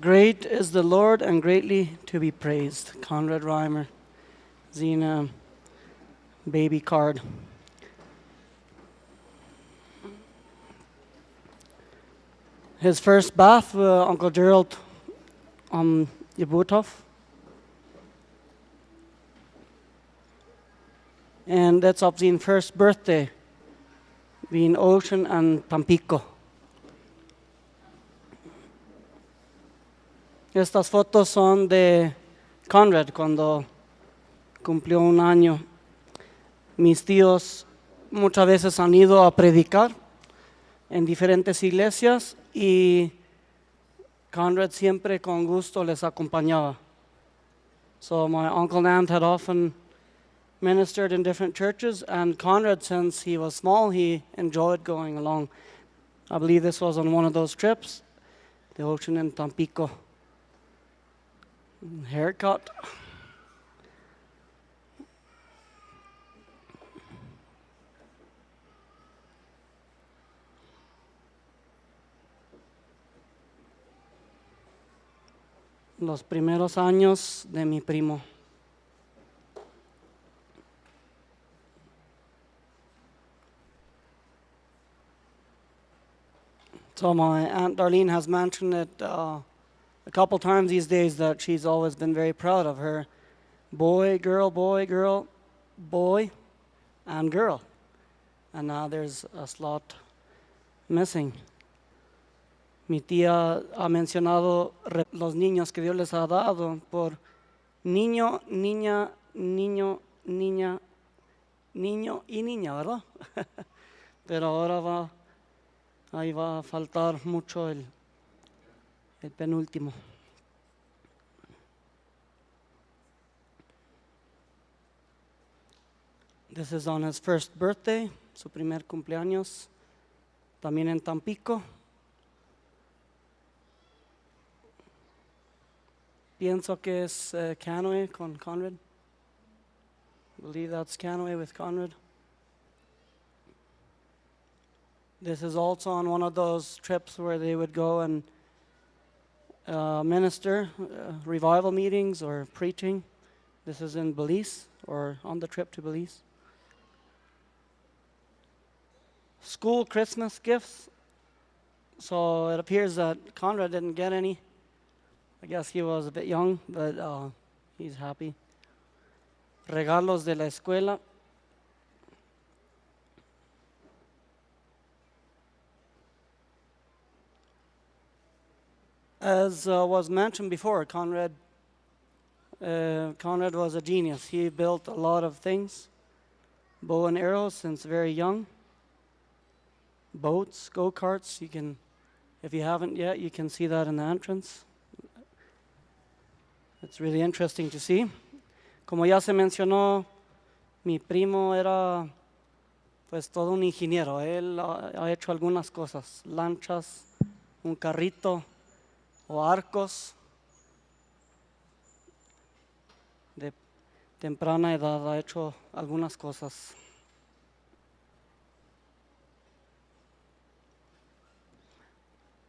Great is the Lord and greatly to be praised. Conrad Reimer, Zena, baby card. His first bath, Uncle Gerald Yabutov. And that's of the first birthday, being Ocean and Tampico. Estas fotos son de Conrad cuando cumplió un año. Mis tíos muchas veces han ido a predicar en diferentes iglesias y Conrad siempre con gusto les acompañaba. So my uncle and aunt had often ministered in different churches, and Conrad, since he was small, he enjoyed going along. I believe this was on one of those trips, the Ocean in Tampico. Haircut. Los primeros años de mi primo. So my Aunt Darlene has mentioned it a couple times these days that she's always been very proud of her boy, girl, boy, and girl. And now there's a slot missing. Mi tía ha mencionado los niños que Dios les ha dado por niño, niña, niño, niña, niño y niña, ¿verdad? Pero ahora ahí va a faltar mucho el penúltimo. This is on his first birthday, su primer cumpleaños, también en Tampico. Pienso que es canoe con Conrad. I believe that's canoe with Conrad. This is also on one of those trips where they would go and minister, revival meetings or preaching. This is in Belize, or on the trip to Belize. School Christmas gifts. So it appears that Conrad didn't get any. I guess he was a bit young, but he's happy. Regalos de la escuela. As was mentioned before, Conrad was a genius. He built a lot of things, bow and arrows since very young, boats, go-karts. You can, if you haven't yet, you can see that in the entrance. It's really interesting to see. Como ya se mencionó, mi primo era pues todo un ingeniero. Él ha hecho algunas cosas, lanchas, un carrito, o arcos. De temprana edad ha hecho algunas cosas.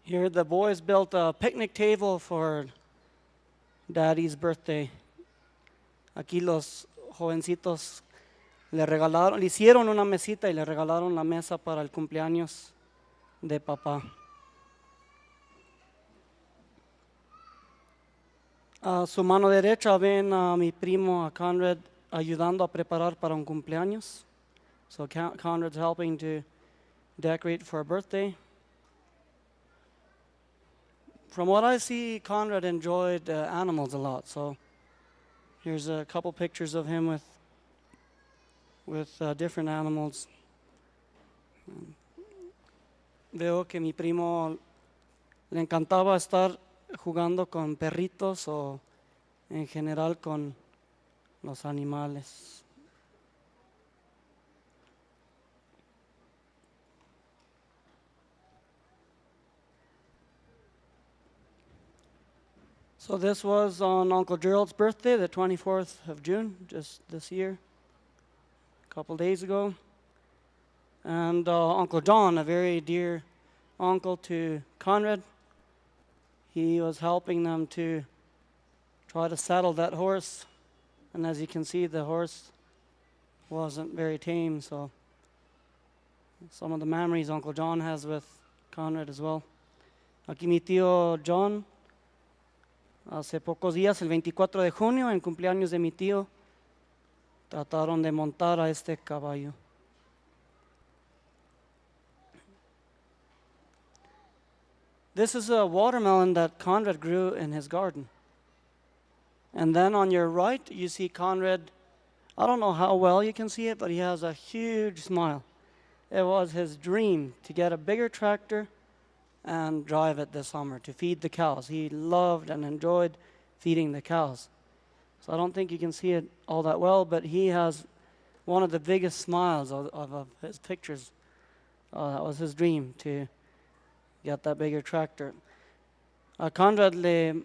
Here the boys built a picnic table for Daddy's birthday. Aquí los jovencitos le hicieron una mesita y le regalaron la mesa para el cumpleaños de papá. A su mano derecha ven a mi primo, a Conrad, ayudando a preparar para un cumpleaños. So Conrad's helping to decorate for a birthday. From what I see, Conrad enjoyed animals a lot. So here's a couple pictures of him with different animals. Veo que mi primo le encantaba estar jugando con perritos o en general con los animales. So this was on Uncle Gerald's birthday, the 24th of June, just this year, a couple days ago. And Uncle John, a very dear uncle to Conrad, he was helping them to try to saddle that horse. And as you can see, the horse wasn't very tame, so some of the memories Uncle John has with Conrad as well. Aquí mi tío John, hace pocos días, el 24 de junio, en cumpleaños de mi tío, trataron de montar a este caballo. This is a watermelon that Conrad grew in his garden. And then on your right, you see Conrad. I don't know how well you can see it, but he has a huge smile. It was his dream to get a bigger tractor and drive it this summer to feed the cows. He loved and enjoyed feeding the cows. So I don't think you can see it all that well, but he has one of the biggest smiles of his pictures. That was his dream, to get that bigger tractor. A Conrad le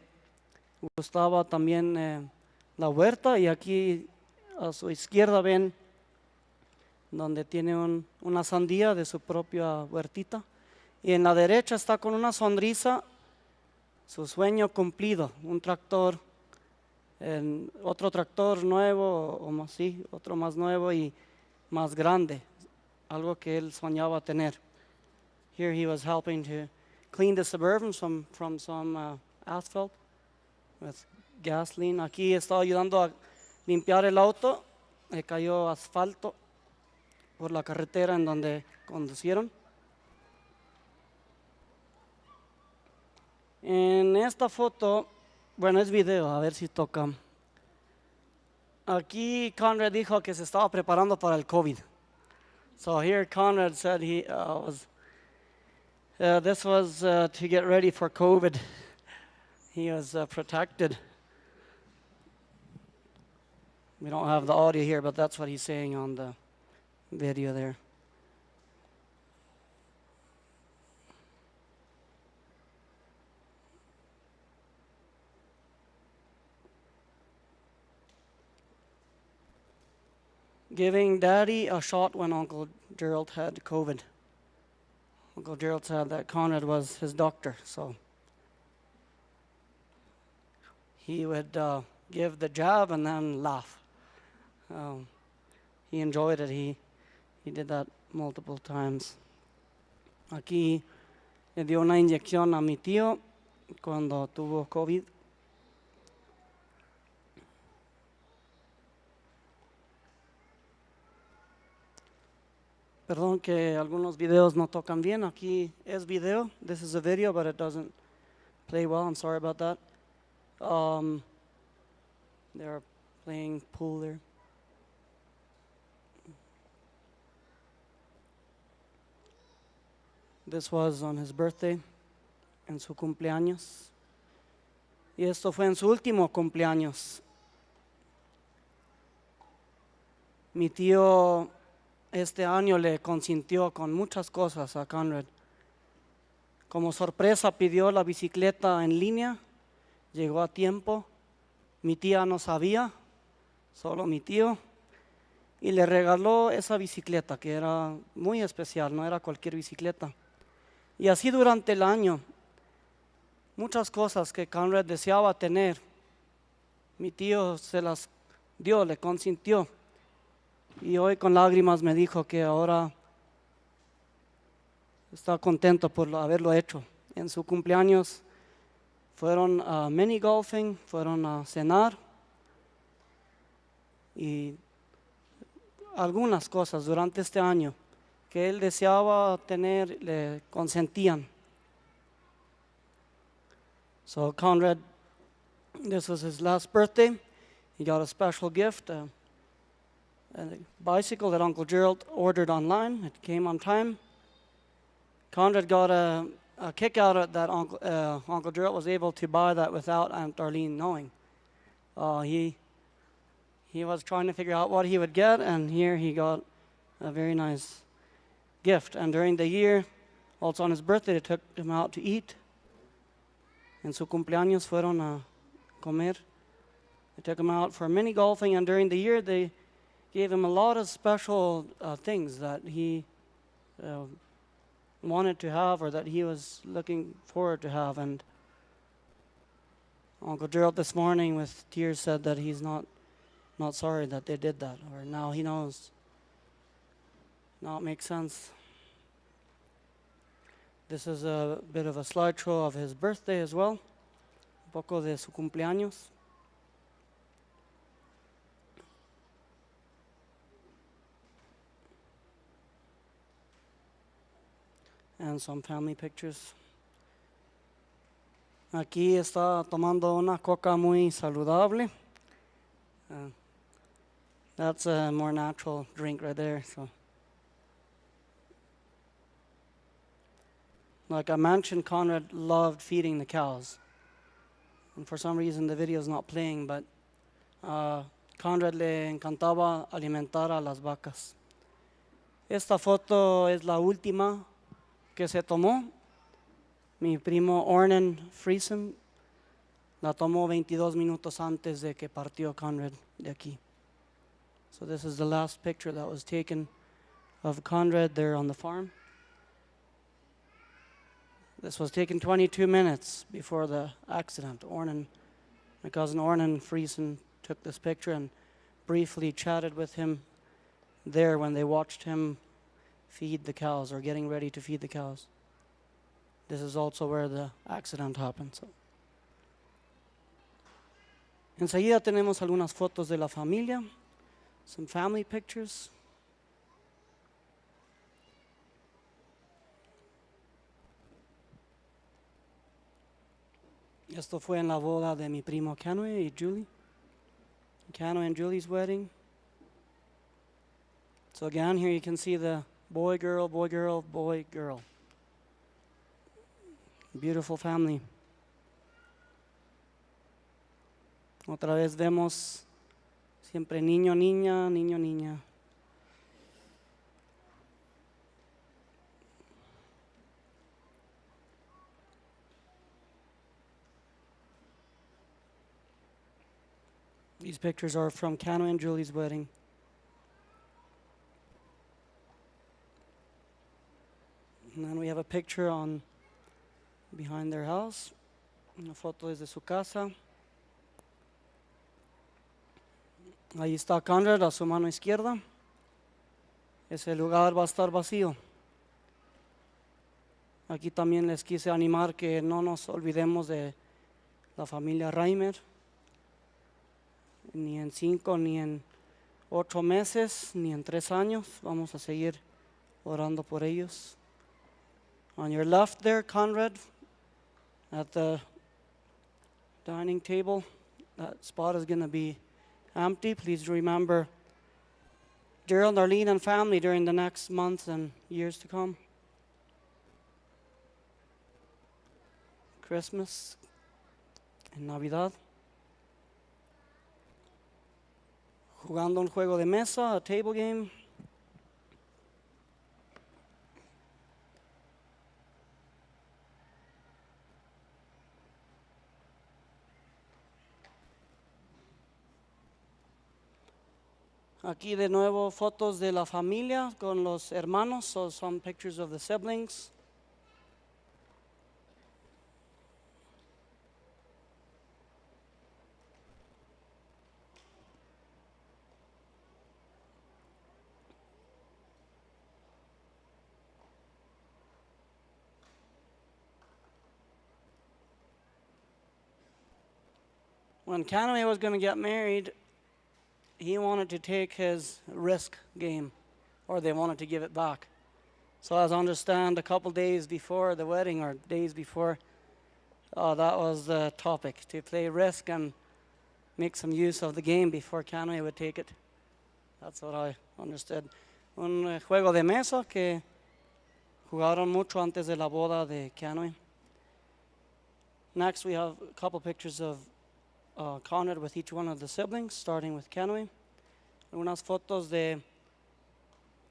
gustaba también la huerta, y aquí a su izquierda ven donde tiene una sandía de su propia huertita, y en la derecha está con una sonrisa, su sueño cumplido, un tractor, otro tractor nuevo, o más, sí, otro más nuevo y más grande, algo que él soñaba tener. Here he was helping to clean the Suburban from some asphalt with gasoline. Aquí estaba ayudando a limpiar el auto, cayó asfalto por la carretera en donde conducieron. En esta foto, bueno, es video, a ver si toca. Aquí Conrad dijo que se estaba preparando para el COVID. So here Conrad said this was to get ready for COVID. He was protected. We don't have the audio here, but that's what he's saying on the video there. Giving Daddy a shot when Uncle Gerald had COVID. Uncle Gerald said that Conrad was his doctor, so he would give the jab and then laugh. He enjoyed it. He did that multiple times. Aquí le dio una inyección a mi tío cuando tuvo COVID. Perdón que algunos videos no tocan bien. Aquí es video. This is a video, but it doesn't play well. I'm sorry about that. They're playing pool there. This was on his birthday, en su cumpleaños. Y esto fue en su último cumpleaños. Mi tío este año le consintió con muchas cosas a Conrad. Como sorpresa pidió la bicicleta en línea, llegó a tiempo. Mi tía no sabía, solo mi tío, y le regaló esa bicicleta que era muy especial, no era cualquier bicicleta. Y así durante el año, muchas cosas que Conrad deseaba tener, mi tío se las dio, le consintió. Y hoy con lágrimas me dijo que ahora está contento por haberlo hecho. En su cumpleaños fueron a mini golfing, fueron a cenar y algunas cosas durante este año que él deseaba tener le consentían. So Conrad, this was his last birthday. He got a special gift, a bicycle that Uncle Gerald ordered online. It came on time. Conrad got a kick out of that. Uncle Gerald was able to buy that without Aunt Darlene knowing. He was trying to figure out what he would get, and here he got a very nice gift. And during the year, also on his birthday, they took him out to eat. En su cumpleaños fueron a comer. They took him out for mini golfing, and during the year, they gave him a lot of special things that he wanted to have or that he was looking forward to have. And Uncle Gerald this morning with tears said that he's not sorry that they did that, or now he knows. Now it makes sense. This is a bit of a slideshow of his birthday as well. Un poco de su cumpleaños. And some family pictures. Aquí está tomando una coca muy saludable. That's a more natural drink right there. So, like I mentioned, Conrad loved feeding the cows. And for some reason the video is not playing, but Conrad le encantaba alimentar a las vacas. Esta foto es la última que se tomó. Mi primo Ornan Friesen la tomó 22 minutos antes de que partió Conrad de aquí. So this is the last picture that was taken of Conrad there on the farm. This was taken 22 minutes before the accident. My cousin Ornan Friesen took this picture and briefly chatted with him there when they watched him feed the cows or getting ready to feed the cows. This is also where the accident happened. So. Enseguida tenemos algunas fotos de la familia, some family pictures. Esto fue en la boda de mi primo Canoe y Julie. Canoe and Julie's wedding. So again, here you can see the boy, girl, boy, girl, boy, girl. Beautiful family. Otra vez vemos siempre niño, niña, niño, niña. These pictures are from Canoe and Julie's wedding. And then we have a picture on behind their house. Una foto desde su casa. Ahí está Conrad a su mano izquierda. Ese lugar va a estar vacío. Aquí también les quise animar que no nos olvidemos de la familia Reimer. Ni en 5, ni en 8 meses, ni en 3 años. Vamos a seguir orando por ellos. On your left there, Conrad, at the dining table. That spot is going to be empty. Please remember Gerald, Arlene, and family during the next months and years to come. Christmas and Navidad. Jugando un juego de mesa, a table game. Aquí de nuevo fotos de la familia con los hermanos, so some pictures of the siblings. When Canoe was going to get married, he wanted to take his risk game, or they wanted to give it back. So as I understand, a couple days before the wedding, or days before, that was the topic, to play risk and make some use of the game before Canoe would take it. That's what I understood. Un juego de mesa que jugaron mucho antes de la boda de Canoe. Next we have a couple pictures of Conrad with each one of the siblings, starting with Canoe. Algunas fotos de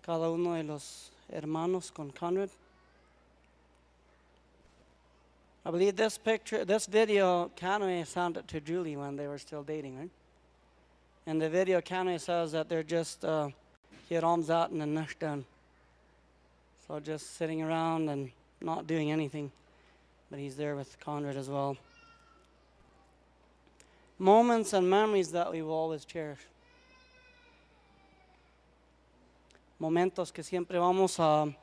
cada uno de los hermanos con Conrad. I believe this video, Canoe sent it to Julie when they were still dating, right? In the video, Canoe says that they're just hier omzaten and nashtan. So just sitting around and not doing anything. But he's there with Conrad as well. moments and memories that we will always cherish. Momentos que siempre vamos a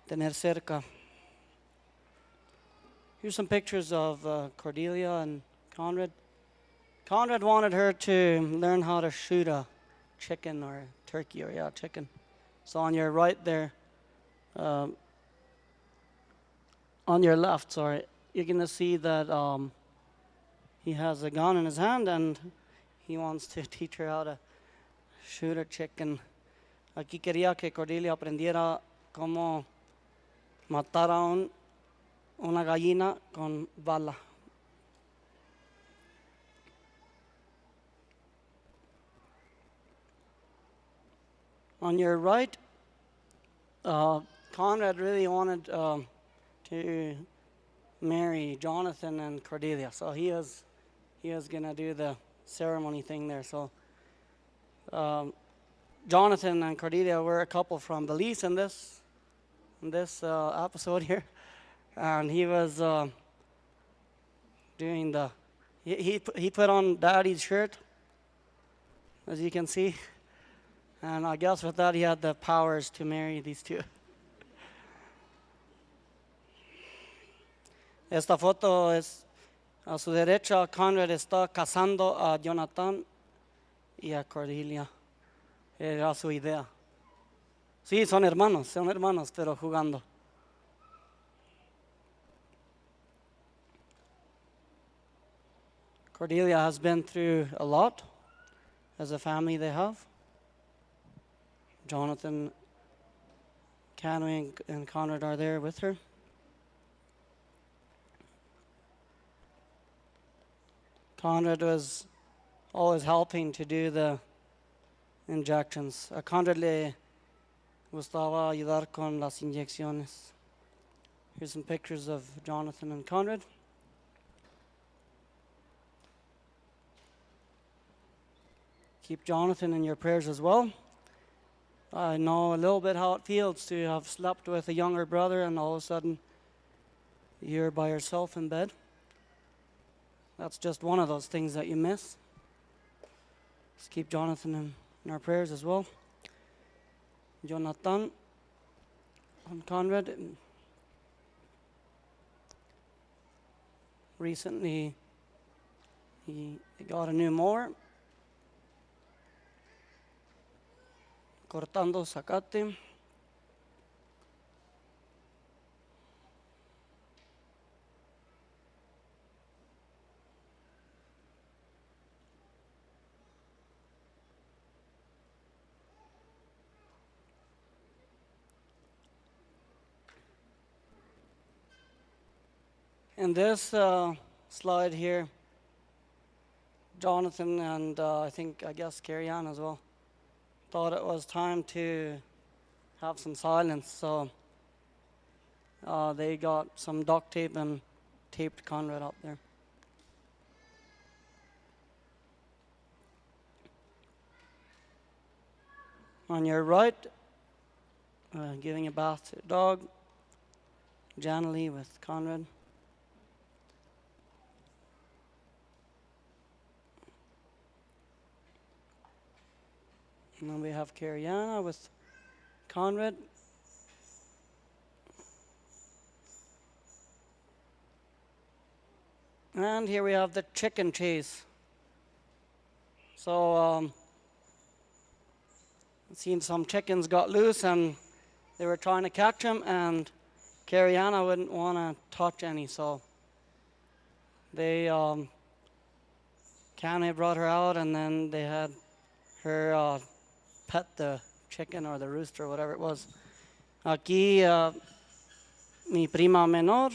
tener cerca. Here's some pictures of Cordelia and Conrad. Conrad wanted her to learn how to shoot a chicken or turkey, or chicken. So on your right there, on your left, sorry, you're going to see that he has a gun in his hand and he wants to teach her how to shoot a chicken. Aquí quería que Cordelia aprendiera cómo matar a una gallina con bala. On your right, Conrad really wanted to marry Jonathan and Cordelia, so he was gonna do the ceremony thing there. So Jonathan and Cordelia were a couple from Belize in this episode here, and he was doing the he put on Daddy's shirt, as you can see. And I guess with that, he had the powers to marry these two. Esta foto es a su derecha. Conrad está casando a Jonathan y a Cordelia. Era su idea. Sí, son hermanos, pero jugando. Cordelia has been through a lot as a family they have. Jonathan, Canoe, and Conrad are there with her. Conrad was always helping to do the injections. A Conrad le gustaba ayudar con las inyecciones. Here's some pictures of Jonathan and Conrad. Keep Jonathan in your prayers as well. I know a little bit how it feels to have slept with a younger brother and all of a sudden you're by yourself in bed. That's just one of those things that you miss. Let's keep Jonathan in our prayers as well. Jonathan and Conrad. Recently, he got a new mower. Cortando zacate. In this slide here, Jonathan and I guess Carrie Ann as well thought it was time to have some silence, so they got some duct tape and taped Conrad up there. On your right, giving a bath to a dog, Janalee with Conrad. And then we have Cariana with Conrad. And here we have the chicken chase. So it seems some chickens got loose and they were trying to catch them, and Cariana wouldn't want to touch any, so they Canny brought her out, and then they had her pet the chicken or the rooster, whatever it was. Aquí mi prima menor,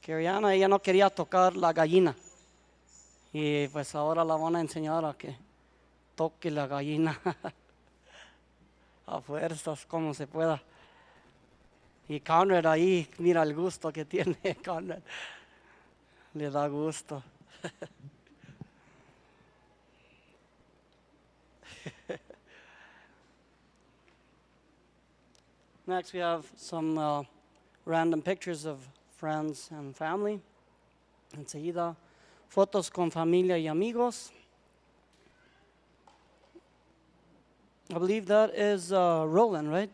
Cariana, ella no quería tocar la gallina. Y pues ahora la van a enseñar a que toque la gallina a fuerzas, como se pueda. Y Conrad ahí, mira el gusto que tiene Conrad. Le da gusto. Next we have some random pictures of friends and family. Enseguida, fotos con familia y amigos. I believe that is Roland, right?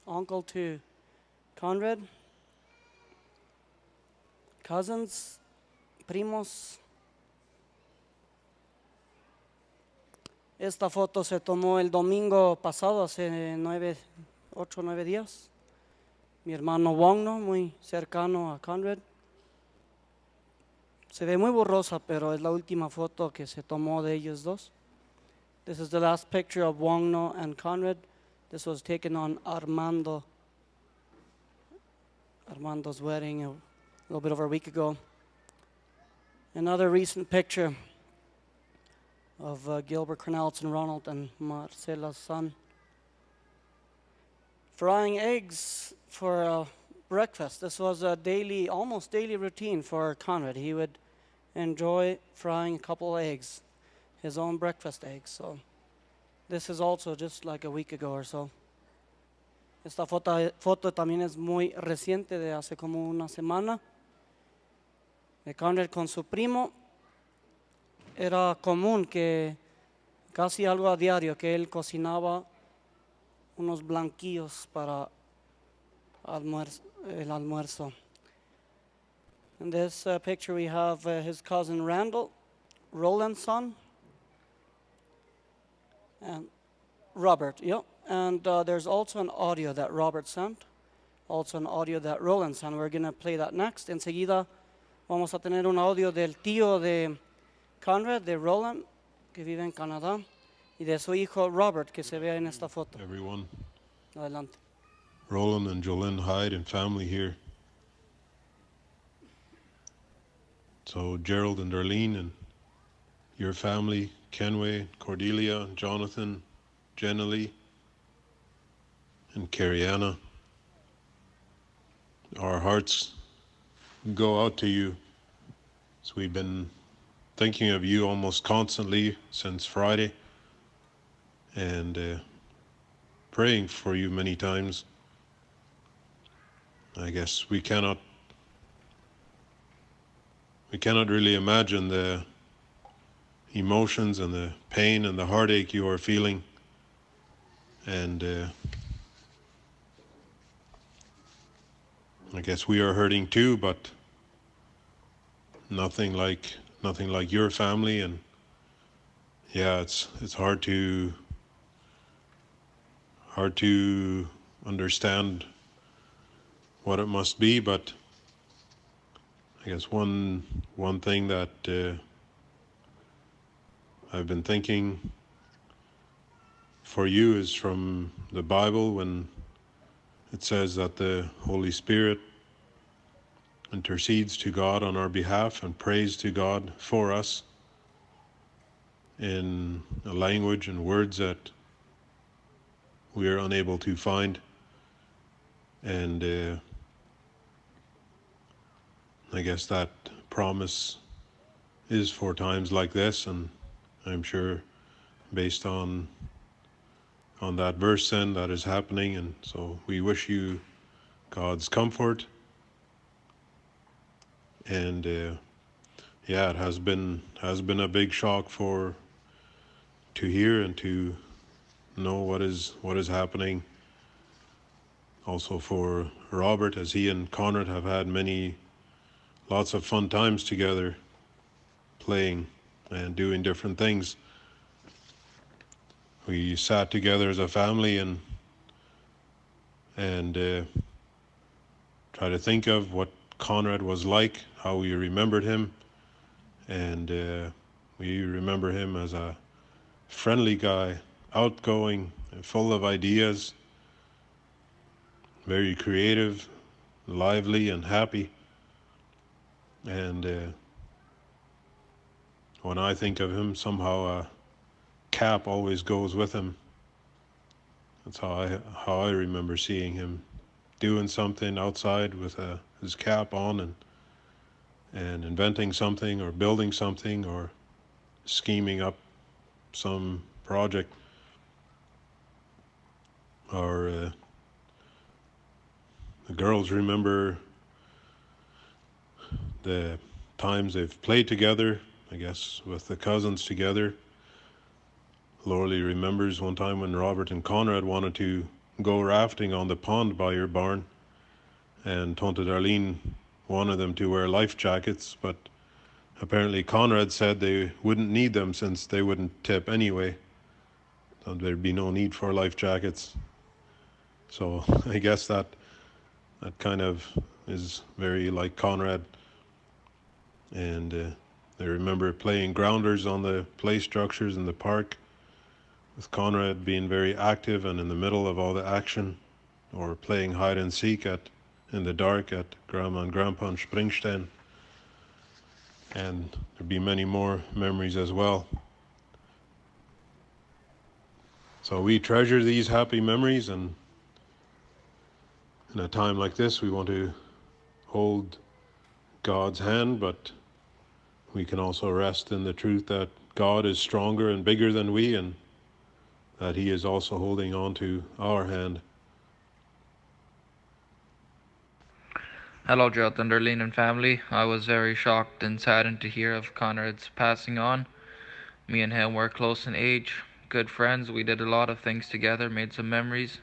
Uncle to Conrad. Cousins, primos. Esta foto se tomó el domingo pasado, hace 8 o 9 días. Mi hermano Wongno, muy cercano a Conrad. Se ve muy borrosa, pero es la última foto que se tomó de ellos dos. This is the last picture of Wongno and Conrad. This was taken on Armando's wedding a little bit over a week ago. Another recent picture of Gilbert Cornelison Ronald and Marcela's son. Frying eggs for breakfast. This was a almost daily routine for Conrad. He would enjoy frying a couple of eggs, his own breakfast eggs. So this is also just like a week ago or so. Esta foto también es muy reciente, de hace como una semana, de Conrad con su primo. Era común que casi algo a diario que él cocinaba unos blanquillos para el almuerzo. In this picture we have his cousin Randall, Roland's son, and Robert, yeah. And there's also an audio that Robert sent, also an audio that Roland sent. We're going to play that next. Enseguida vamos a tener un audio del tío de Conrad, de Roland, que vive en Canadá, y de su hijo Robert, que se ve en esta foto. Everyone. Adelante. Roland and Jolene Heide and family here. So Gerald and Darlene and your family, Kenway, Cordelia, Jonathan, Jenna Lee, and Carriana. Our hearts go out to you. So we've been thinking of you almost constantly since Friday, and praying for you many times. I guess we cannot really imagine the emotions and the pain and the heartache you are feeling, and I guess we are hurting too, but nothing like your family. And yeah, it's hard to understand what it must be, but I guess one thing that I've been thinking for you is from the Bible, when it says that the Holy Spirit intercedes to God on our behalf and prays to God for us in a language and words that we are unable to find. And I guess that promise is for times like this, and I'm sure based on that verse then that is happening. And so we wish you God's comfort. And yeah, it has been a big shock to hear and to know what is happening. Also for Robert, as he and Conrad have had lots of fun times together, playing and doing different things. We sat together as a family and try to think of what Conrad was like, how we remembered him, and we remember him as a friendly guy, outgoing, full of ideas, very creative, lively, and happy. And when I think of him, somehow a cap always goes with him. That's how I remember seeing him, doing something outside with his cap on and inventing something or building something or scheming up some project. Or the girls remember the times they've played together I guess, with the cousins together. Lorley remembers one time when Robert and Conrad wanted to go rafting on the pond by your barn, and Tante Darlene wanted them to wear life jackets, but apparently Conrad said they wouldn't need them since they wouldn't tip anyway. So there'd be no need for life jackets. So I guess that kind of is very like Conrad. And I remember playing grounders on the play structures in the park, with Conrad being very active and in the middle of all the action, or playing hide and seek in the dark at Grandma and Grandpa and Springstein. And there'd be many more memories as well. So we treasure these happy memories, and in a time like this we want to hold God's hand, but we can also rest in the truth that God is stronger and bigger than we, and that He is also holding on to our hand. Hello, Gerald and Darlene and family. I was very shocked and saddened to hear of Conrad's passing on. Me and him were close in age, good friends. We did a lot of things together, made some memories.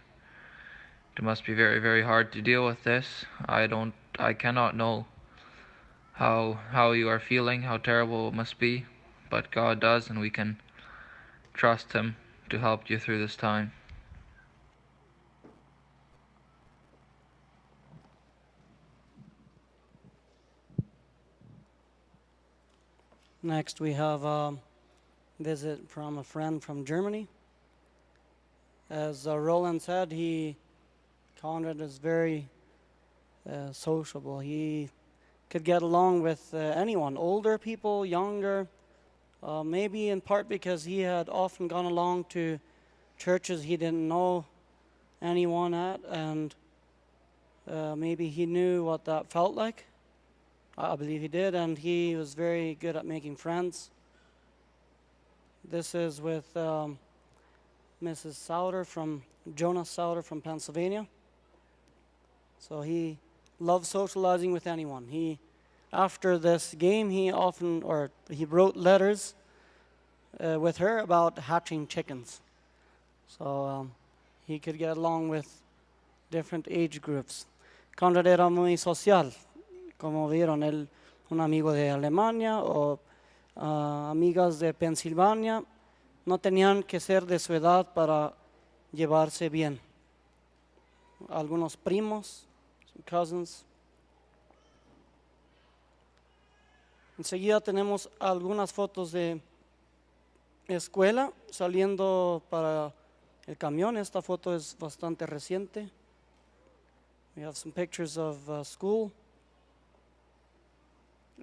It must be very, very hard to deal with this. I cannot know how you are feeling, how terrible it must be, but God does, and we can trust Him to help you through this time. Next, we have a visit from a friend from Germany. As Roland said, Conrad is very sociable. He could get along with anyone, older people, younger, maybe in part because he had often gone along to churches he didn't know anyone at, and maybe he knew what that felt like. I believe he did, and he was very good at making friends. This is with Mrs. Sauter Jonas Sauter from Pennsylvania. So he loves socializing with anyone. After this game, he wrote letters with her about hatching chickens. So he could get along with different age groups. Conrad era muy social. Como vieron, un amigo de Alemania o amigas de Pensilvania. No tenían que ser de su edad para llevarse bien. Algunos primos, cousins. Enseguida tenemos algunas fotos de escuela saliendo para el camión. Esta foto es bastante reciente. We have some pictures of school.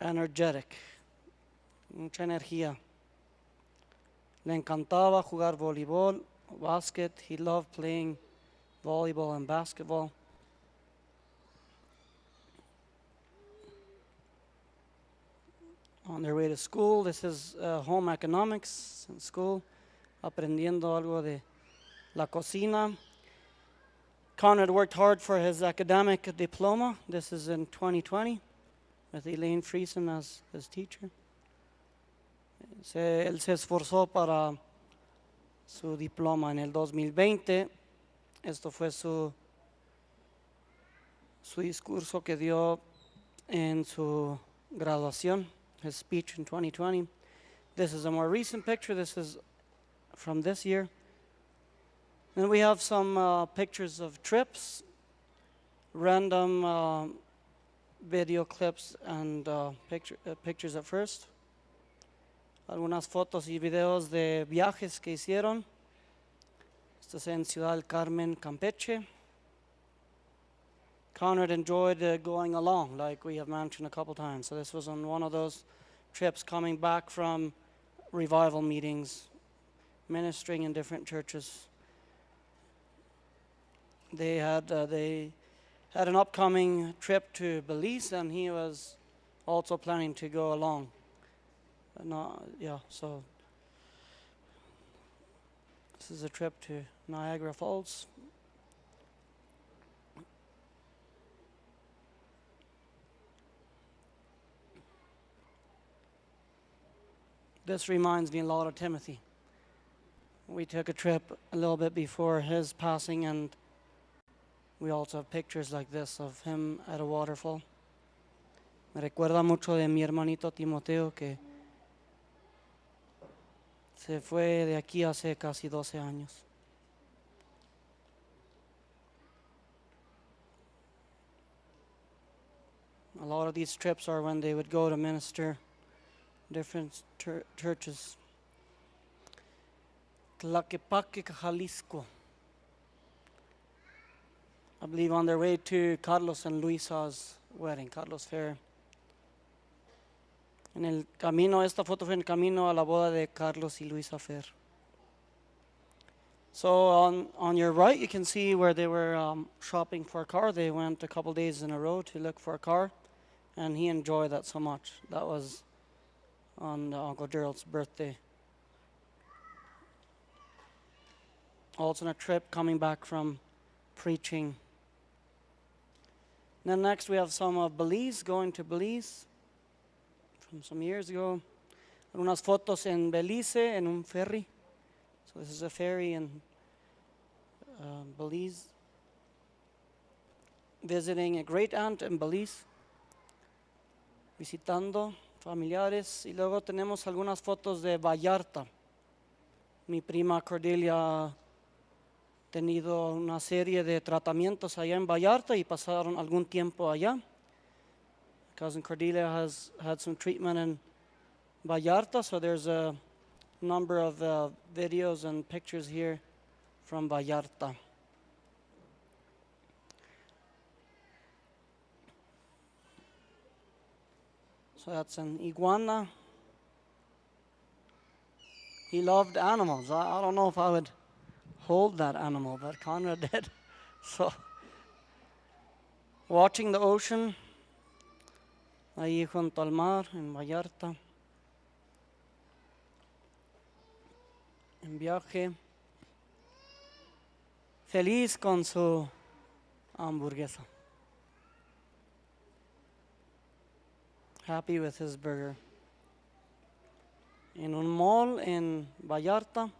Energetic, mucha energía. Le encantaba jugar voleibol, basket. He loved playing volleyball and basketball. On their way to school, this is home economics in school, aprendiendo algo de la cocina. Conrad worked hard for his academic diploma. This is in 2020. With Elaine Friesen as his teacher. Él se esforzó para su diploma en el 2020. Esto fue su discurso que dio en su graduación, his speech in 2020. This is a more recent picture. This is from this year. Then we have some pictures of trips, random video clips and pictures at first. Algunas fotos y videos de viajes que hicieron. Esto es en Ciudad del Carmen, Campeche. Conrad enjoyed going along, like we have mentioned a couple times. So this was on one of those trips coming back from revival meetings, ministering in different churches. They had an upcoming trip to Belize, and he was also planning to go along. So this is a trip to Niagara Falls. This reminds me a lot of Timothy. We took a trip a little bit before his passing, and we also have pictures like this of him at a waterfall. Me recuerda mucho de mi hermanito Timoteo, que se fue de aquí hace casi 12 años. A lot of these trips are when they would go to minister different churches. Tlaquepaque, Jalisco. I believe on their way to Carlos and Luisa's wedding, Carlos Fair. En el camino, esta foto fue en el camino a la boda de Carlos y Luisa Fer. So on your right, you can see where they were shopping for a car. They went a couple days in a row to look for a car, and he enjoyed that so much. That was on Uncle Gerald's birthday. Also on a trip coming back from preaching. Then next we have some of Belize, going to Belize from some years ago. Unas fotos en Belize en un ferry. So this is a ferry in Belize. Visiting a great aunt in Belize. Visitando familiares. Y luego tenemos algunas fotos de Vallarta. Mi prima Cordelia ha tenido una serie de tratamientos allá en Vallarta y pasaron algún tiempo allá. Cousin Cordelia has had some treatment in Vallarta, so there's a number of videos and pictures here from Vallarta. So that's an iguana. He loved animals. I don't know if I would hold that animal, but Conrad did. So, watching the ocean, ahí junto al mar, en Vallarta. En viaje. Feliz con su hamburguesa. Happy with his burger. En un mall en Vallarta.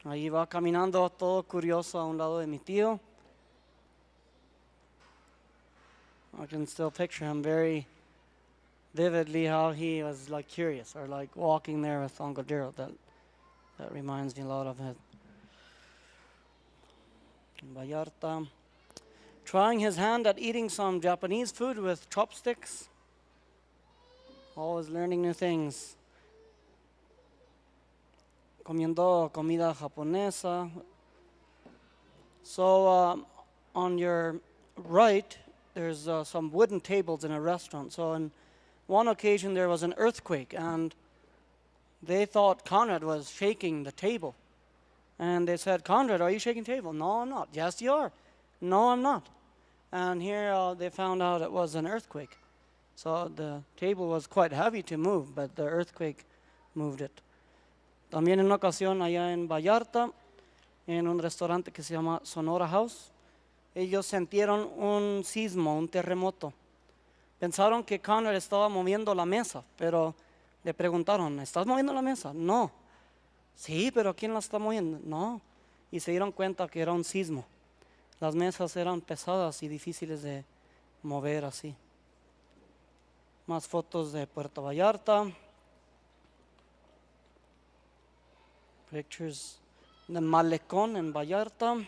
Ahí va caminando todo curioso a un lado de mi tío. I can still picture him very vividly how he was like curious or like walking there with Uncle Gerald. That reminds me a lot of it. In Vallarta. Trying his hand at eating some Japanese food with chopsticks. Always learning new things. Comiendo comida japonesa. So on your right, there's some wooden tables in a restaurant. So on one occasion there was an earthquake, and they thought Conrad was shaking the table. And they said, "Conrad, are you shaking the table?" "No, I'm not." "Yes, you are." "No, I'm not." And here they found out it was an earthquake. So the table was quite heavy to move, but the earthquake moved it. También en una ocasión allá en Vallarta, en un restaurante que se llama Sonora House, ellos sintieron un sismo, un terremoto. Pensaron que Conrad estaba moviendo la mesa, pero le preguntaron, ¿estás moviendo la mesa? No. Sí, pero ¿quién la está moviendo? No. Y se dieron cuenta que era un sismo. Las mesas eran pesadas y difíciles de mover así. Más fotos de Puerto Vallarta. Pictures de Malecón en Vallarta.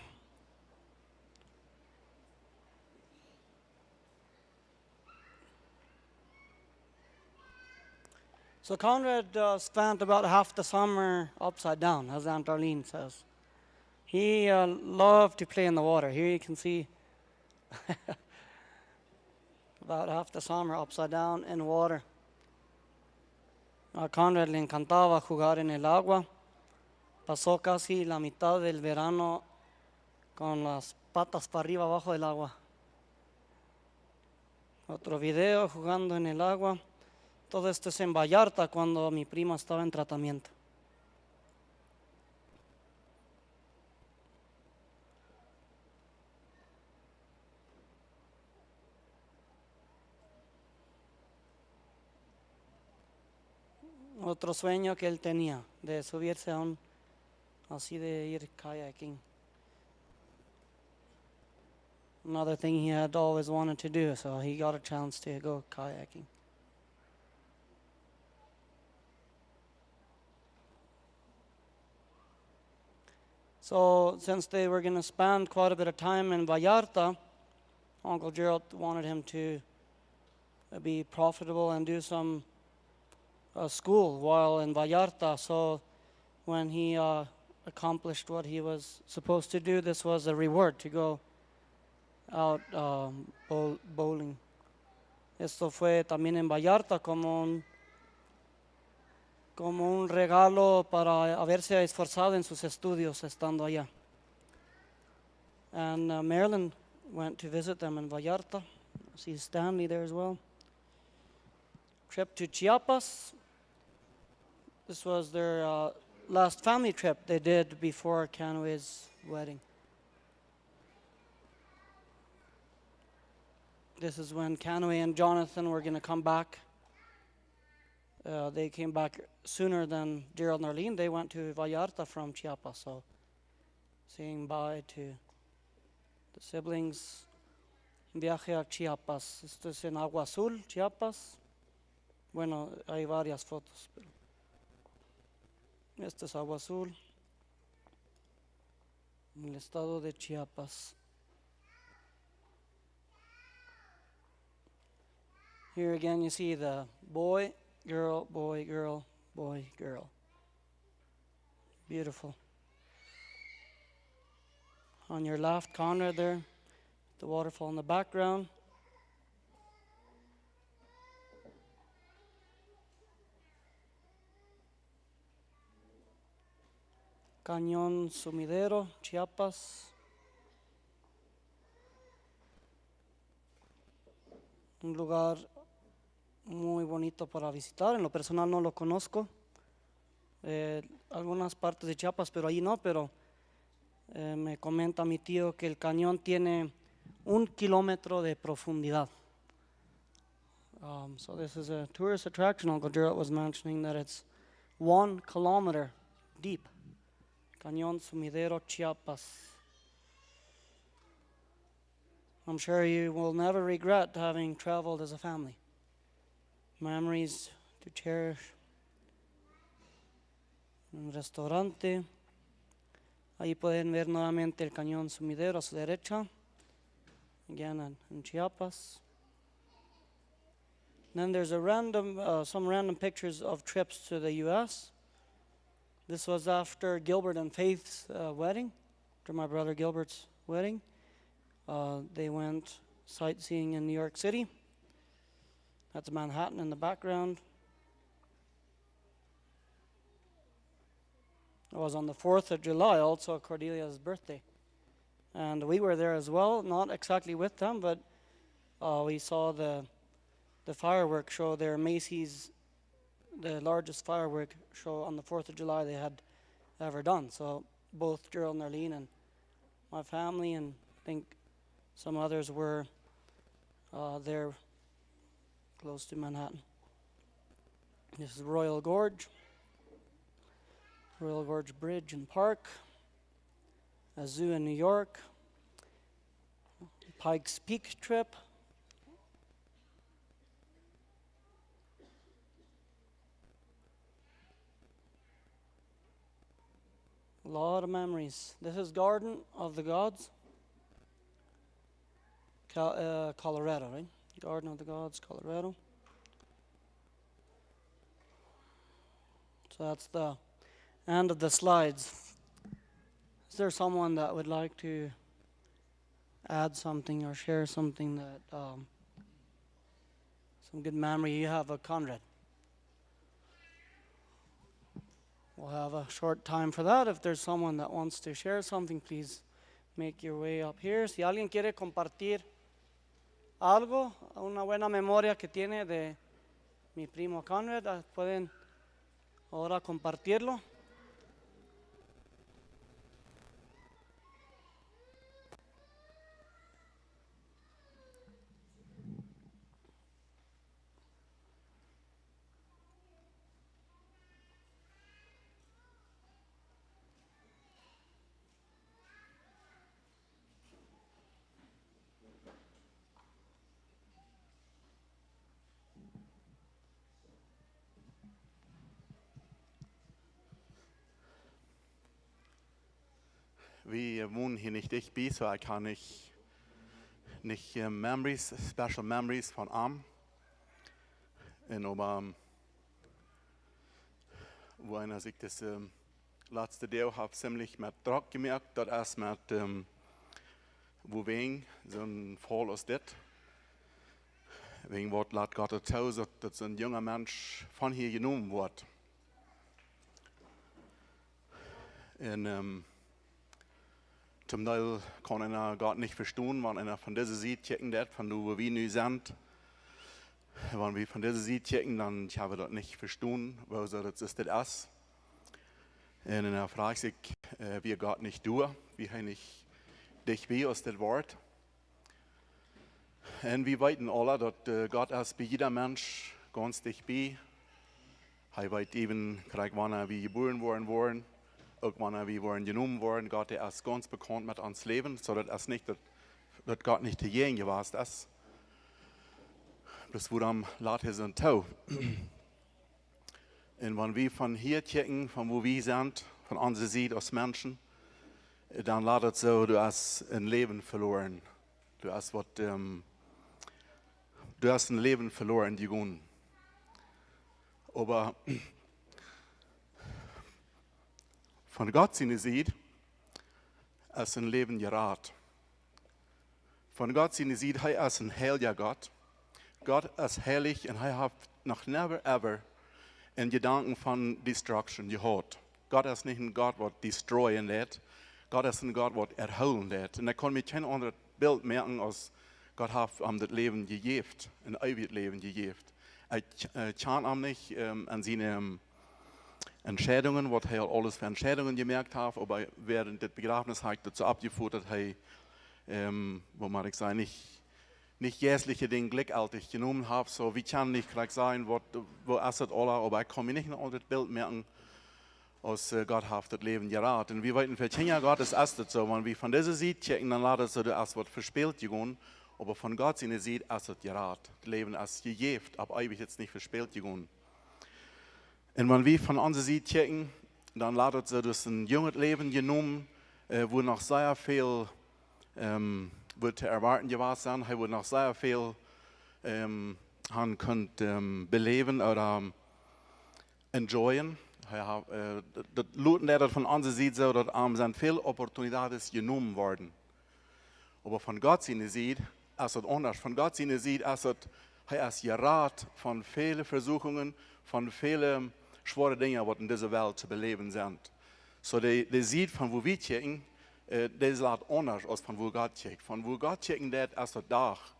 So Conrad spent about half the summer upside down, as Aunt Darlene says. He loved to play in the water. Here you can see about half the summer upside down in water. A Conrad le encantaba jugar en el agua. Pasó casi la mitad del verano con las patas para arriba abajo del agua. Otro video jugando en el agua. Todo esto es en Vallarta cuando mi prima estaba en tratamiento. Otro sueño que él tenía, de subirse a un, así de ir kayaking. Another thing he had always wanted to do, so he got a chance to go kayaking. So, since they were going to spend quite a bit of time in Vallarta, Uncle Gerald wanted him to be profitable and do some school while in Vallarta. So, when he accomplished what he was supposed to do, this was a reward to go out bowling. Esto fue también en Vallarta como un regalo para haberse esforzado en sus estudios estando allá. And Marilyn went to visit them in Vallarta. See Stanley there as well. Trip to Chiapas. This was their last family trip they did before Canoe's wedding. This is when Canoe and Jonathan were going to come back. They came back sooner than Gerald and Arlene. They went to Vallarta from Chiapas, so saying bye to the siblings. Viaje a Chiapas. Esto es en Agua Azul, Chiapas. Bueno, hay varias fotos, pero este es Agua Azul, en el estado de Chiapas. Here again you see the boy, girl, boy, girl, boy, girl. Beautiful. On your left, Conrad there, the waterfall in the background. Cañón Sumidero, Chiapas. Un lugar muy bonito para visitar. En lo personal no lo conozco. Algunas partes de Chiapas, pero ahí no, pero me comenta mi tío que el cañón tiene 1 kilómetro de profundidad. So this is a tourist attraction. Uncle Gerald was mentioning that it's 1 kilometer deep. Cañón Sumidero, Chiapas. I'm sure you will never regret having traveled as a family. Memories to cherish. Un restaurante. Ahí pueden ver nuevamente el Cañón Sumidero a su derecha. Again in Chiapas. Then there's some random pictures of trips to the U.S. This was after Gilbert and Faith's wedding, after my brother Gilbert's wedding. They went sightseeing in New York City. That's Manhattan in the background. It was on the 4th of July, also Cordelia's birthday. And we were there as well, not exactly with them, but we saw the fireworks show there, Macy's, the largest firework show on the 4th of July they had ever done. So both Gerald and Arlene and my family, and I think some others were there close to Manhattan. This is Royal Gorge Bridge and Park, a zoo in New York, Pikes Peak trip. A lot of memories. This is Garden of the Gods, Colorado, right? Garden of the Gods, Colorado. So that's the end of the slides. Is there someone that would like to add something or share something that, some good memory you have of Conrad? We'll have a short time for that. If there's someone that wants to share something, please make your way up here. Si alguien quiere compartir algo, una buena memoria que tiene de mi primo Conrad, pueden ahora compartirlo. wir wohnen hier nicht dicht bei, so ich kann nicht Memories, Special Memories von Arm. Und aber, wo einer sich das letzte Deel habe ziemlich mit Druck gemerkt, dass erst mit, wo wegen so ein Fall aus das. Wegen Wort laut Gott dazu, dass so ein junger Mensch von hier genommen wird. Und zum Teil kann einer Gott nicht verstehen, wenn einer von dieser Seite checken das, von wo wir nu sind. Wenn wir von dieser Seite checken, dann ich habe das nicht verstehen, weil so das ist das. Und dann fragt sich, wie Gott nicht du, wie er nicht dich wie aus dem Wort. Und wir wissen alle, dass Gott ist bei jeder Mensch ganz dicht bei. Er weiß eben, wann wir geboren worden wollen, auch wann wir worden genommen worden. Gott ist ganz bekannt mit uns Leben, so dass es nicht, dass Gott nicht derjenige gewesen ist. Das woran lädt er sind Tau. Und wenn wir von hier checken, von wo wir sind, von unserer Seite als Menschen, dann lädt es so, du hast ein Leben verloren. Du hast ein Leben verloren, die gehen. Aber von Gott seine Seite ist ein Leben gerat. Von Gott seine Seite, er ist ein heiliger Gott. Gott ist heilig und er hat noch never ever in Gedanken von Destruction gehabt. Gott ist nicht ein Gott, der destroyen lässt. Gott ist ein Gott, der erholen lässt. Und er kann mir kein anderes Bild merken, als Gott hat ihm das Leben gegeben, ein ewiges Leben gegeben. Er kann ihm nicht an seine Entscheidungen, was er alles für Entscheidungen gemerkt hat, aber während des Begräbnisses hat er dazu abgeführt, dass er, wo man ich sagen, nicht jährliche Dinge gleichzeitig genommen hat. So, wie kann nicht gleich sein, wo ist das alle, aber ich kann mir nicht ein anderes Bild merken, als Gott hat das Leben geraten. Und wir wollten für Kinder Gottes ist das so, wenn wir von dieser Seite checken, dann lädt es so, dass was verspielt gegangen, aber von Gott seine Seite ist es geraten. Das Leben ist gegeben, aber ewig jetzt nicht verspielt gegangen. Und wenn wir von unserer Seite checken, dann lädt es so, dass ein junges Leben genommen, wo noch sehr viel wird zu erwarten gewesen sein, er wird noch sehr viel han kunt beleven oder enjoyen. Dat Leuten, der von unserer Seite so, dass sind viele Opportunitäten genommen worden. Aber von Gott seine Seite ist es anders. Von Gott seine Seite ist es, er ist gerat von vielen Versuchungen, von vielen schweren Dingen, die in dieser Welt zu beleben sind. So der Seite, von wo wir checken, das ist anders als von wo Gott checkt. Von wo Gott checken, das ist das Dach.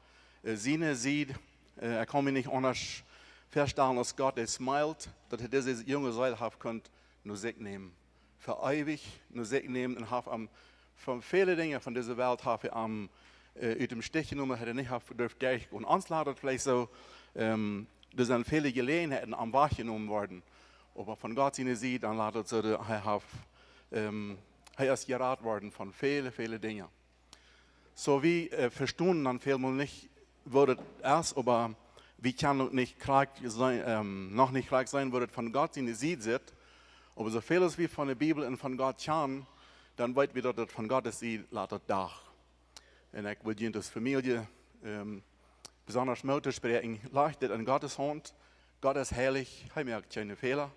Seine Seite, er kann mir nicht anders feststellen, als Gott smilet, dass er diese junge Säule haben könnt, nur sich nehmen. Für ewig nur sich nehmen und haben von vielen Dingen von dieser Welt haben wir am aus dem Stich genommen, hätte nicht dürfen durch. Und uns lautet vielleicht so, da sind viele Gelegenheiten am Wach genommen worden. Aber von Gott seine Seite, dann lautet so, er ist geraten worden von vielen Dingen. So wie verstehen dann vielmal nicht, würde erst, aber wie kann noch nicht krank sein, würde von Gott seine Seite sitzt. Aber so vieles wie von der Bibel und von Gott kann, dann weit wieder das von Gottes Seite lautet Dach. Und ich will das Familie besonders mutig sprechen. Leicht das in Gottes Hand. Gott ist heilig, er merkt keine Fehler.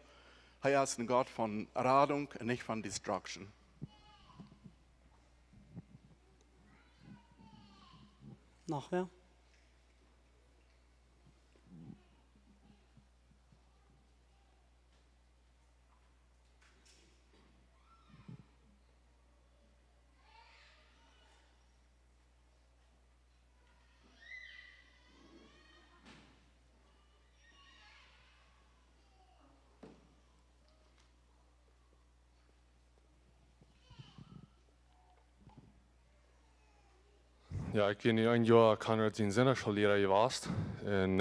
Er ist ein Gott von Radung und nicht von Destruction. Noch wer? Ja, ik ben een jaar Conrad zijn zinnerschooleraar geweest. En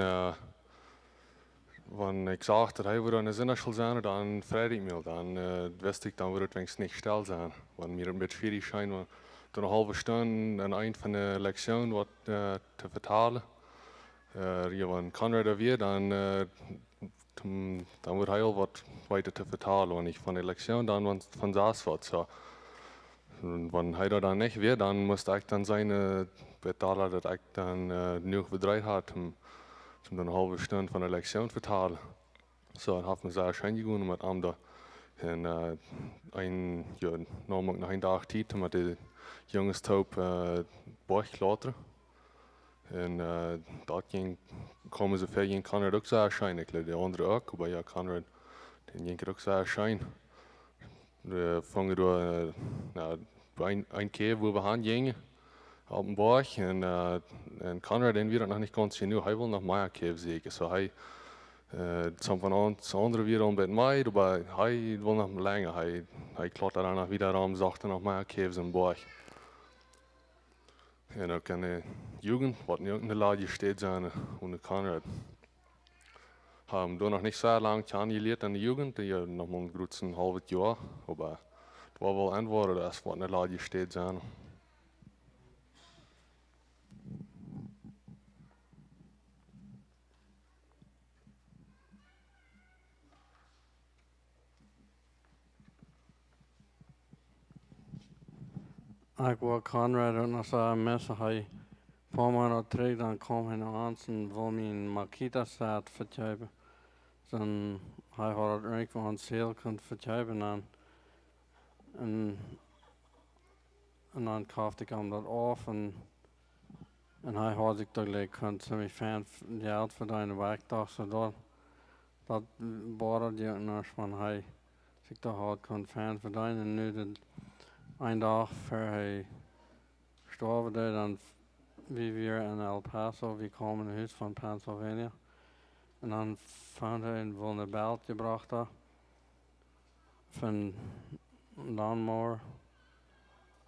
wanneer ik zag dat hij weer aan de zinnerschool zijn, dan vreide ik me. Dan wist ik, dan wordt het wenigstens niet stil zijn. Wanneer mir een beetje schwierig schijnt, dan een halve stunde aan het eind van de lektie wat te vertalen. Wanneer Conrad er weer, dan wordt hij al wat weiter te vertalen. Wanneer ik van de lektie dan van saß wat. So. En wanneer hij dat dan niet weer, dan moest ik dan zijn betalen dat ik dan genoeg bedrijf had om dan een halve stunde van de lektion te vertalen. Zo, dan had me zeer schijn gegaan met hem daar. En namelijk nog een dag tijd met de jongens top bocht later. En dat komen ze ver in Conrad ook zeer schijn. Ik de andere ook, maar ja, Conrad, den ging ook zeer schijn. We vangen door een keer wo we gaan gingen op een borg en Conrad den weer nog niet continu. Hij wil nog meer keer zeker. So hij some van ons andere weer om met mij, maar hij wil nog langer. Hij klaart dan nog wieder om, zegt nog meer keer in borg. En ook in de Jugend, wat nu ook in de laadje steht zijn onder Conrad. Haben da noch nicht so lange geleerd in de Jugend, die noch mal ein halbes Jahr, aber es war wohl Antwort, das was in der Lage steht sein. Ik was Conrad en als hij mensen hij paar maanden terug dan kwam hij naar ons en wil me een Makita set verkopen. Dan hij had het rijk van ons heel kunnen verkopen en dan kocht ik hem dat af en hij had ik toch like kunnen ziemlich fan geld verdienen, maar ik dacht zo dat borrelde je nog van hij zich toch had kunnen fan verdienen en nu dat een dag voor hij gestorven deed, dan wie weer in El Paso, we kwamen in het huis van Pennsylvania. En dan vond hij een vulnerabelt gebracht daar van lawnmower.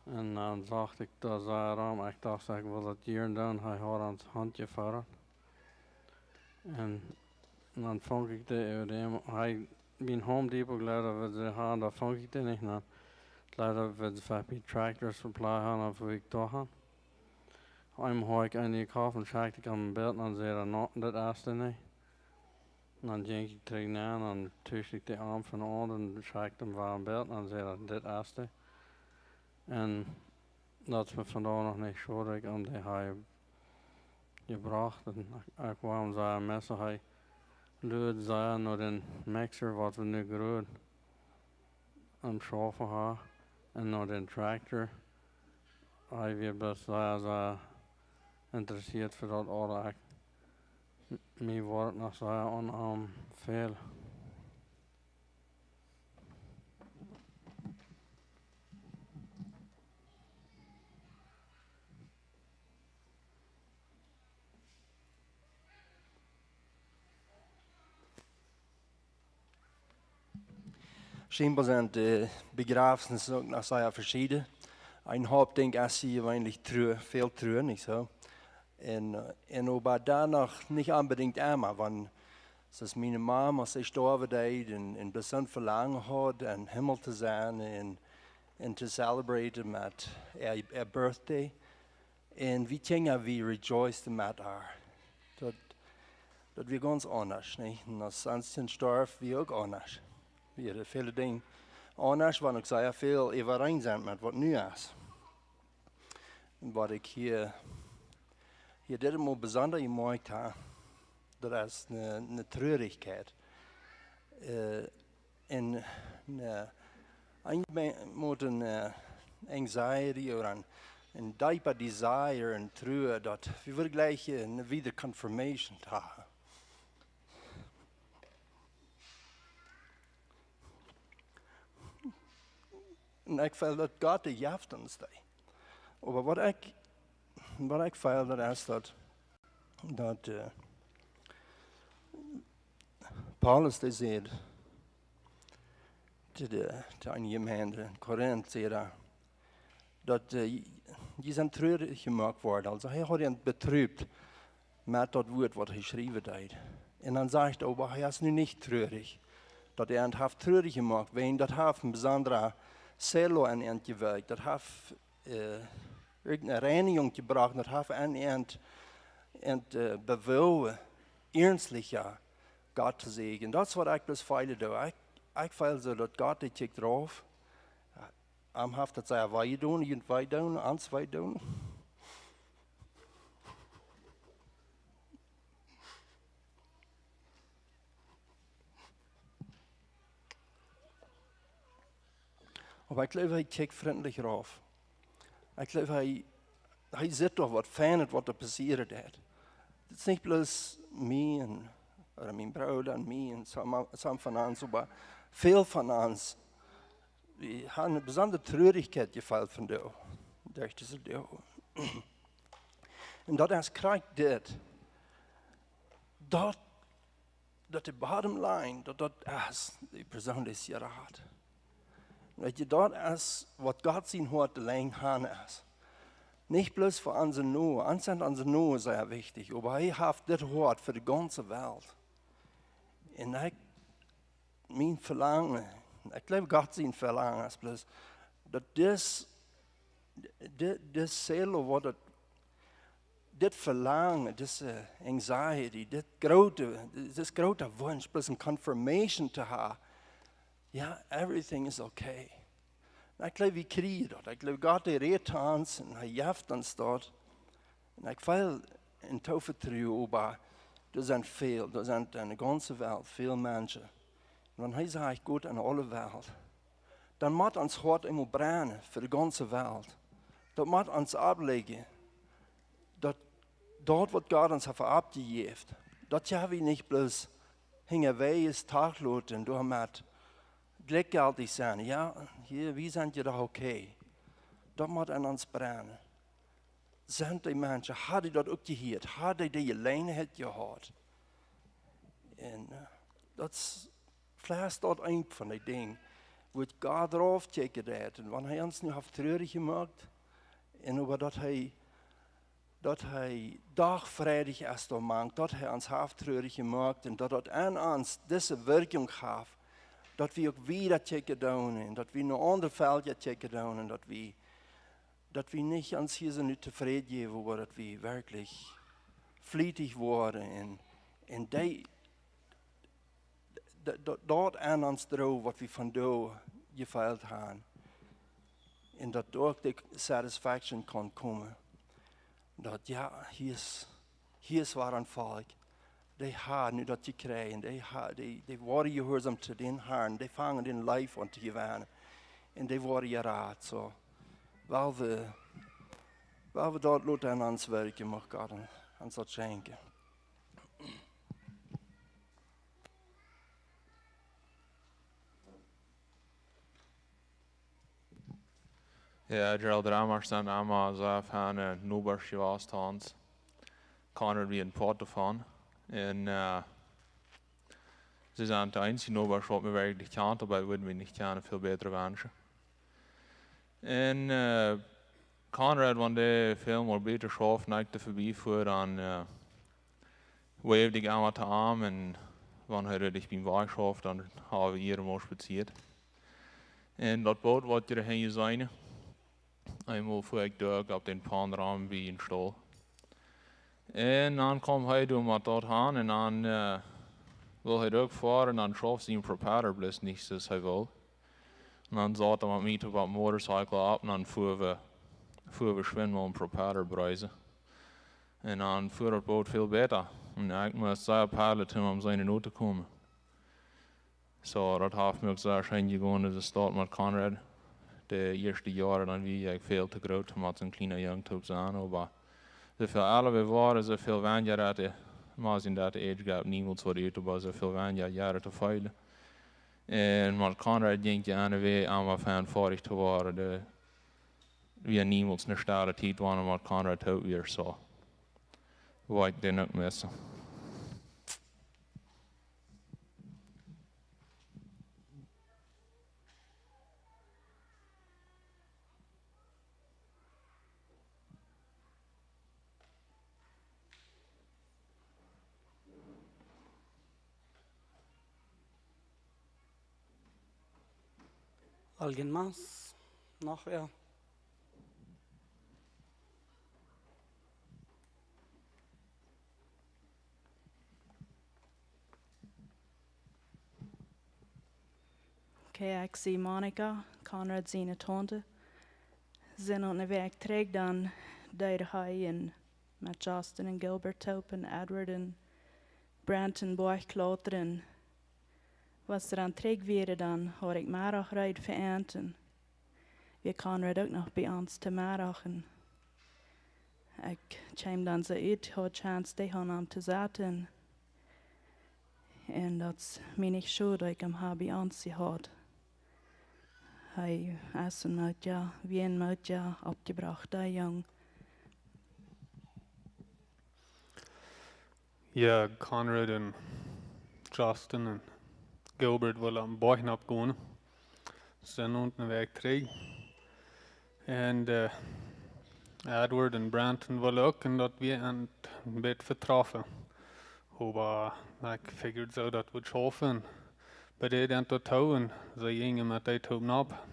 En dan zag ik dat zij erom, ik dacht ik wil dat hier doen, hij had ons handje voor. En dan vond ik de hij bij Home Depot geleid we ze gaan, daar vond ik de niet naar. Leider we de tractor supply gaan of hoe ik toch gaan. Einmal habe ich eine gekauft und schaute ich am Bild und sehe das erste nicht. Und dann ging ich drin an und tischte ich den Arm von unten und schaute ihm war am Bild und sehe das erste. Und dat is me vandaag nog niet schuldig om die hij gebracht. En ik wou zeggen, mensen hij luid zijn naar den mixer wat we nu groeien am schaffen hebben. En naar den tractor. Hij weer best zeer interessiert voor dat alle. Mij wordt nog zeer veel. Scheinbar sind die Begrafnisse auch noch sehr verschieden. Ein Hauptding ist hier eigentlich viel trauer, nicht so? Und aber danach nicht unbedingt immer, wenn es meine Mama als sie gestorben ist und besonders verlangen hat, im Himmel zu sein und zu celebraten mit ihr Birthday. Und wie können wir rejoicen mit ihr? Das wird ganz anders, nicht? Und als sonst starb wir auch anders. Wir viele Dinge anders, want ik zei veel overeen zijn met wat nu is. Wat ik hier dit eenmaal bijzonder gemaakt heb, dat is een treurigheid. En moet een anxiety of een dieper desire en treur dat we willen gleich een wieder confirmation hebben. En ik voel dat God de jaft ons deed. Maar wat ik voel dat is dat Paulus die zegt te een gemeente in Korinthe zegt dat die zijn treurig gemaakt worden. Also hij had ihn betrübt met dat woord wat hij geschreven deed. En dan zegt hij, maar hij is nu niet treurig. Dat hij het heeft treurig gemaakt, want dat heeft een bijzondere Cello an ihn gewirkt, das hat irgendeine Reinigung gebracht, das hat an ihn bewogen, ernstlicher Gott zu sehen. Das ist was ich das feile da. Ich feile so, dass Gott die kijkt drauf, haft dat zei wij doen, je wij doen, ans wij doen. Maar ik geloof hij kijkt vriendelijker af. Ik geloof hij ziet toch wat fijn wat er passiert is. Het is niet bloos mij en mijn broer en mij en samen van ons, maar veel van ons. We hebben een bijzondere treurigheid gevoeld van jou. Dacht ze jou. En dat is krijgt dit. Dat de bottom line, dat is de persoon die je raad. Weet je, dat is wat God zijn hart alleen aan is. Niet bloos voor onze Noe. Onze Noe is sehr wichtig, aber hij heeft dit hart voor de ganze wereld. En mijn verlangen, ik geloof God zijn verlangen is bloos, dat dit ziel wat dit verlangen, deze anxiety, dit grote wens, plus een confirmation te hebben. Ja, everything is okay. Ik geloof, we krijgen dat. Ik geloof, God redt ons en hij heeft ons dat. En ik wil in toevertrouwen, maar er zijn in de ganze wereld veel mensen. En wanneer hij zegt, goed in alle wereld, dan moet ons hart immer brennen voor de ganze wereld. Dat moet ons afleggen. Dat wat God ons heeft abgegeven, dat ja we niet bloos hingen wij is taglood en door met gelijkgültig zijn. Ja, hier, wie zijn je toch okay? Dat moet aan ons brennen. Zijn die mensen, hadden dat ook gehoord? Hadden die alleenheid gehad? En dat is dat een van die dingen. Wat God erop kijken deed. En wanneer hij ons nu heeft treurig gemaakt, en over dat hij dagvredig is door maakt, dat hij ons heeft treurig gemaakt, en dat aan ons deze werking gaf. Dat we ook weer checken doen en dat we een ander veldje checken doen en dat we niet ons hier zo nu tevreden geven, maar dat we werkelijk vlietig worden en dat aan ons trouw wat we van daar geveild hebben. En dat ook de satisfaction kan komen. Dat ja, hier is waar een volk. Die hebben nu dat gekregen, die worden gehoorzaam te den Herrn, die vangen den lijf aan te geven. En die worden geraad. So. Waar we dat laten aan ons werken, mag God ons dat schenken. Ja, Gerald Reimer staan allemaal zo van Nobers geweest hans. Conrad wie een pot ervan. En ze zijn het einzige Nobers wat me werkelijk kent, aber würden wir nicht gerne viel betere wensen. En Conrad, wanneer de film wat beter schoof, neigde voorbij voor dan waved ik aan wat arm en wanneer hij dich beim Weg schoof, dan hebben we hier mal spaziert. En dat boot wat er heen zijn. Eenmaal voor ik duik op den paanraam bij een stal. En dan kwam hij door met dat aan en dan wil hij ook varen en dan schoof zijn propeller bloos niet zoals hij wil. En dan zat hij met mij op een motorcycle op en dan voeren we schwimmen met een propeller bruisen. En dan voer het boot veel beter. En ik moest zeer paddelen om zijn auto te komen. Zo, dat heeft me ook zeer schijn gegaan dat de stad met Conrad. De eerste jaren dan wie ik veel te groot met een kleine jongtop zijn. Maar zoveel alle we waren, zoveel wanneer dat maar in dat age gap niemand voor de auto was, zoveel wanneer jaren te veilen. En met Conrad ging je aan de weg aan wat van vorig te worden. We niemand naar stade tijd waren met Conrad ook weer zo. Wat ik dan ook missen. Alguien más? Noch wer? Okay, ik zie Monica, Conrad zijn tante. Zijn op de weg terug dan deed hij en met Justin en Gilbert op en Edward en Brent en Boy klauteren. Was er dan terug weer dan, had ik maandag rijd vereend en we Conrad ook nog bij ons te maandagen. Ik kwam dan zo uit, had chance die aan te zetten. En dat is mij niet zo dat ik hem bij ons gehad. Hij is een moedje, wie een moedje opgebracht, die jong. Ja, Conrad en Justin en Gilbert willen een bochtje opgaan. Ze zijn unten weg terug. En Edward en Branton willen ook en dat we een beetje vertroffen. Maar ik figured zo dat we schaffen. Bij die dan tot houden, ze gingen met die topen op.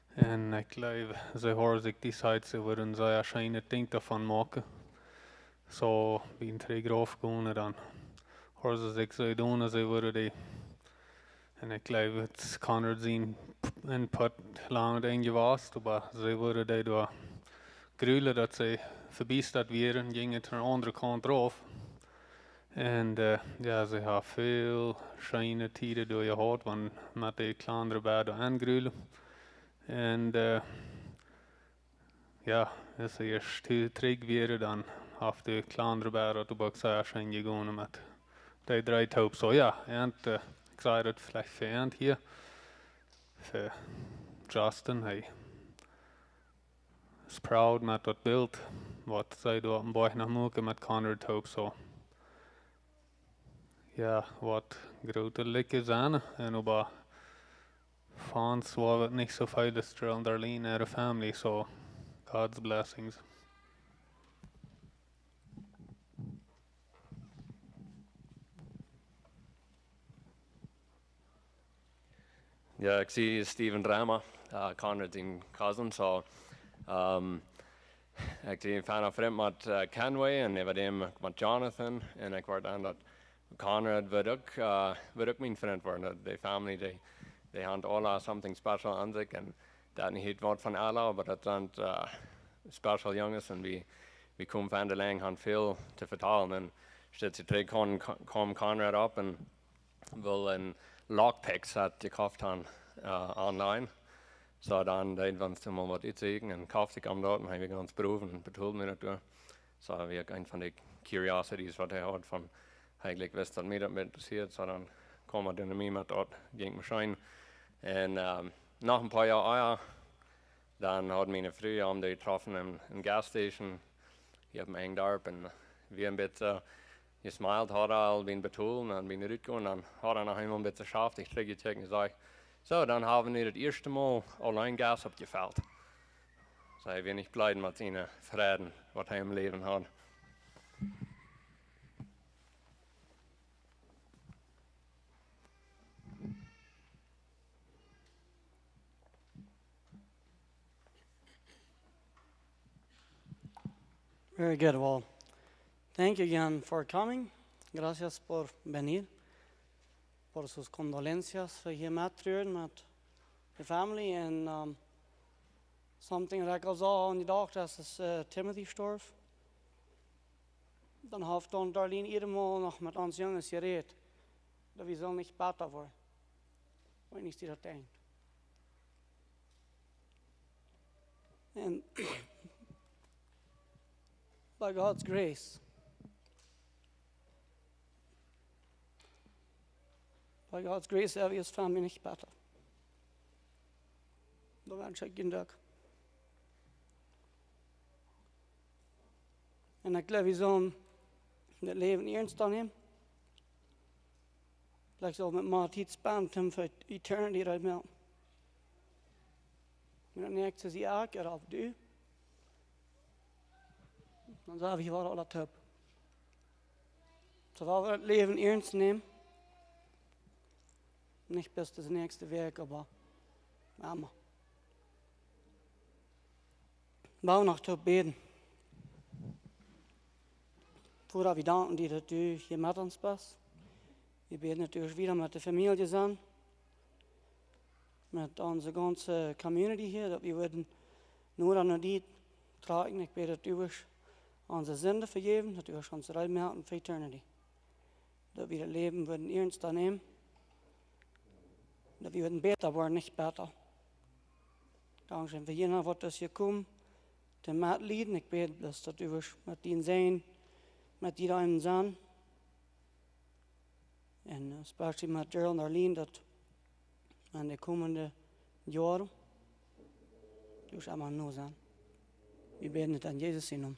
En ik geloof, ze horen zich die tijd, ze willen ze waarschijnlijk ding daarvan maken. Zo, wie een terug afgaan dan horen ze zich zo doen als ze willen die. En ik geloof, het Conrad zijn input lang ding was, maar ze willen die door gruwelen dat ze verbijsterd werden, gingen ter andere kant eraf. En ja, ze hebben veel schijne tijden door je gehad, want met die kleinere beiden aangruilen. En ja, als ze eerst terug weer, dan heeft de kleinere beiden de boxer zijn gegaan met die drie top. Zo ja, en ik zei dat vielleicht voor hier, voor Justin, hij is proud met dat beeld, wat zij door een boy nog maken met Conrad top zo. Ja, wat grote lekker zijn. En op fans was het niet zo veel als Darlene en haar family, so God's blessings. Ja, ik zie Steven Reimer, Conrad in cousin, so ik zie een fan vriend met Kenway en ik met Jonathan en ik word aan dat Conrad wird ook mijn vriend worden. Die familie, die hebben alle something special aan zich en dat niet wat van alle, maar dat zijn special jongens en we komen van de lang hebben veel te vertellen en steeds terug kwam Conrad op en wil een lockpick dat gekocht hebben online. So dan deden we ons mal wat iets zeggen en kaufte ik hem dort en hebben we ons proeven en betoeld me dat. So weer een van de curiosities wat hij had van eigenlijk wist dat mij dat interessiert, so dan kwam er dan mee met dat, ging me schijn. En na een paar jaar dan had mijn vriend om die getroffen in een gasstation. Je hebt me heen daarop en weer een beetje gesmiled had al, ben betoeld en ben uitgegaan. Dan had nog eenmaal een beetje geschaft, ik teruggecheckt en zei, zo dan hebben we het eerste Mal allein gas opgeveld. So hij weer niet blij met zijn vrede, wat hij im leven had. Very good. Well, thank you again for coming. Gracias por venir. Por sus condolencias for hier met met the family. And something that goes on the dag is Timothy storf. Dan heeft dan Darlene iedermaal nog met ons jongens gereed. Dat we zullen niet beter worden. Wat niet die dat denkt. And by God's grace, have his family nicht better. Da wünsche ich Ihnen Dank. En ik geloof, we zullen het leven ernst nemen. Vielleicht zal met maar tijd spenden voor eternity right now. En dan neemt ze zich ook erop du. Dan zeggen we wat dat heb. Terwijl we het leven ernst nemen. Niet bis de nächste week, aber Mama. Bouw nog te beden. Voordat we danken die dat u hier met ons bent. We beden natuurlijk weer met de familie zijn. met onze ganze community hier, dat we worden nur an die tragen. Ik bid dat u onze zonde vergeven, dat u ons ruim houden voor eternity. Dat we het leven worden ernst nemen. Dat we worden beter worden, niet beter. Dankzij voor jener wat is gekomen, te met lieden. Ik bid dus dat u met die zijn, met die daar zijn. En speciaal met Gerald en Arlene, dat in de komende jaren, du zal maar nu zijn. We bidden het aan Jezus in naam.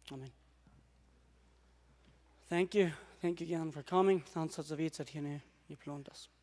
Amen. Thank you again for coming. Thanks dat je weet dat je nu gepland is.